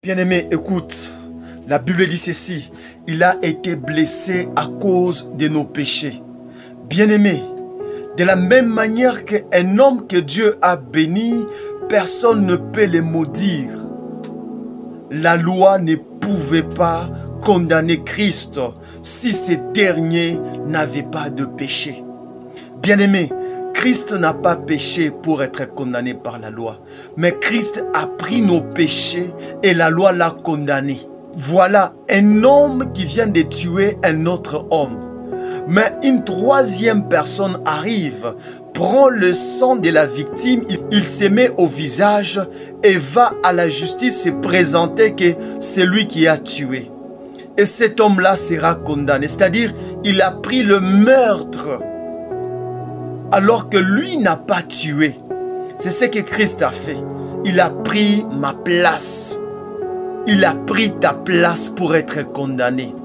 Bien-aimé, écoute, la Bible dit ceci, il a été blessé à cause de nos péchés. Bien-aimé, de la même manière qu'un homme que Dieu a béni, personne ne peut le maudire. La loi ne pouvait pas condamner Christ si ce dernier n'avait pas de péché. Bien-aimé, Christ n'a pas péché pour être condamné par la loi. Mais Christ a pris nos péchés et la loi l'a condamné. Voilà un homme qui vient de tuer un autre homme. Mais une troisième personne arrive, prend le sang de la victime, il se met au visage et va à la justice se présenter que c'est lui qui a tué. Et cet homme-là sera condamné. C'est-à-dire, il a pris le meurtre alors que lui n'a pas tué. C'est ce que Christ a fait. Il a pris ma place. Il a pris ta place pour être condamné.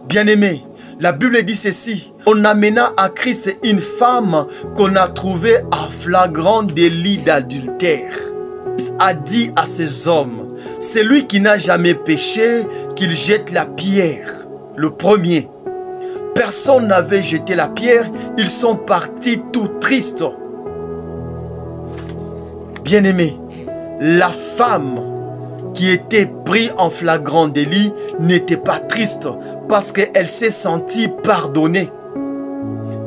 Bien-aimé, la Bible dit ceci. On amena à Christ une femme qu'on a trouvée en flagrant délit d'adultère. Christ a dit à ces hommes, celui qui n'a jamais péché, qu'il jette la pierre. Le premier. Personne n'avait jeté la pierre, ils sont partis tout tristes. Bien-aimé, la femme qui était prise en flagrant délit n'était pas triste parce qu'elle s'est sentie pardonnée.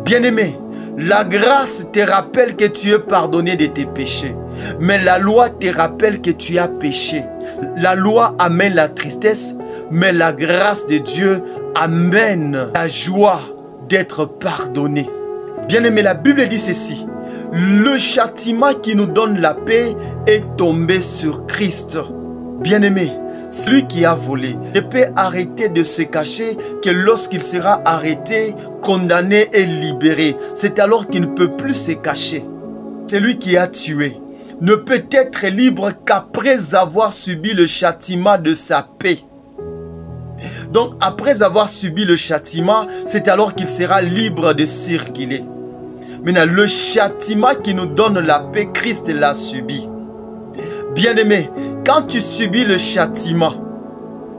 Bien-aimé, la grâce te rappelle que tu es pardonné de tes péchés, mais la loi te rappelle que tu as péché. La loi amène la tristesse, mais la grâce de Dieu amène la joie d'être pardonné. Bien-aimé, la Bible dit ceci. Le châtiment qui nous donne la paix est tombé sur Christ. Bien-aimé, celui qui a volé ne peut arrêter de se cacher que lorsqu'il sera arrêté, condamné et libéré. C'est alors qu'il ne peut plus se cacher. Celui qui a tué ne peut être libre qu'après avoir subi le châtiment de sa paix. Donc, après avoir subi le châtiment, c'est alors qu'il sera libre de circuler. Maintenant, le châtiment qui nous donne la paix, Christ l'a subi. Bien-aimé, quand tu subis le châtiment,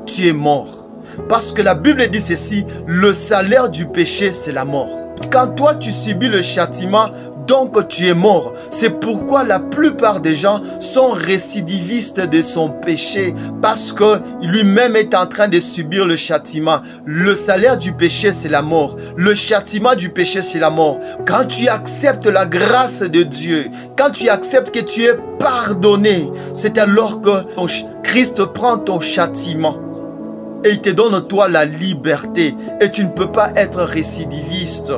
tu es mort. Parce que la Bible dit ceci, le salaire du péché, c'est la mort. Quand toi, tu subis le châtiment, donc tu es mort. C'est pourquoi la plupart des gens sont récidivistes de son péché. Parce que lui-même est en train de subir le châtiment. Le salaire du péché, c'est la mort. Le châtiment du péché, c'est la mort. Quand tu acceptes la grâce de Dieu, quand tu acceptes que tu es pardonné, c'est alors que Christ prend ton châtiment. Et il te donne toi la liberté. Et tu ne peux pas être récidiviste.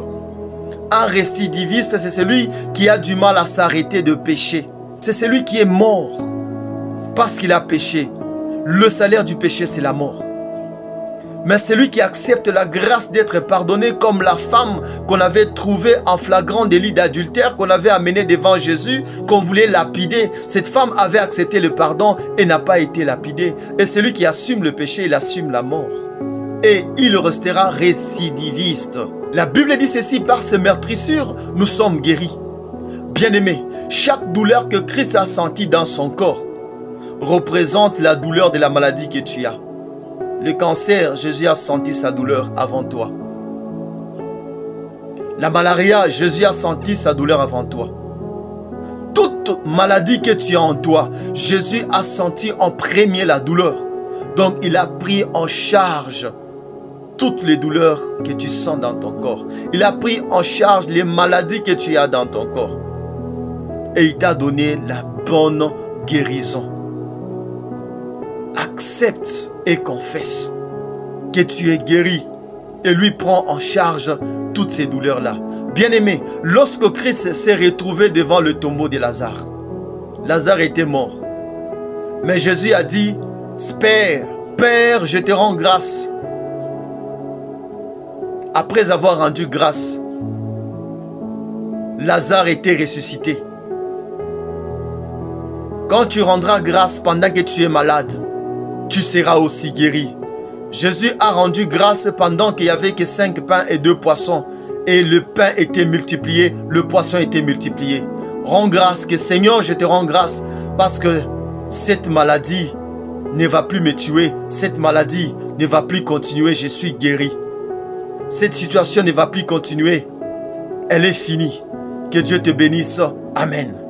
Un récidiviste, c'est celui qui a du mal à s'arrêter de pécher. C'est celui qui est mort parce qu'il a péché. Le salaire du péché, c'est la mort. Mais celui qui accepte la grâce d'être pardonné, comme la femme qu'on avait trouvée en flagrant délit d'adultère, qu'on avait amenée devant Jésus, qu'on voulait lapider. Cette femme avait accepté le pardon et n'a pas été lapidée. Et celui qui assume le péché, il assume la mort. Et il restera récidiviste. La Bible dit ceci, par ces meurtrissures, nous sommes guéris. Bien-aimés, chaque douleur que Christ a sentie dans son corps représente la douleur de la maladie que tu as. Le cancer, Jésus a senti sa douleur avant toi. La malaria, Jésus a senti sa douleur avant toi. Toute maladie que tu as en toi, Jésus a senti en premier la douleur. Donc il a pris en charge toutes les douleurs que tu sens dans ton corps. Il a pris en charge les maladies que tu as dans ton corps. Et il t'a donné la bonne guérison. Accepte et confesse que tu es guéri. Et lui prend en charge toutes ces douleurs-là. Bien-aimé, lorsque Christ s'est retrouvé devant le tombeau de Lazare, Lazare était mort. Mais Jésus a dit, Père, je te rends grâce. Après avoir rendu grâce, Lazare était ressuscité. Quand tu rendras grâce pendant que tu es malade, tu seras aussi guéri. Jésus a rendu grâce pendant qu'il n'y avait que 5 pains et 2 poissons. Et le pain était multiplié, le poisson était multiplié. Rends grâce, que Seigneur, je te rends grâce parce que cette maladie ne va plus me tuer. Cette maladie ne va plus continuer. Je suis guéri. Cette situation ne va plus continuer. Elle est finie. Que Dieu te bénisse. Amen.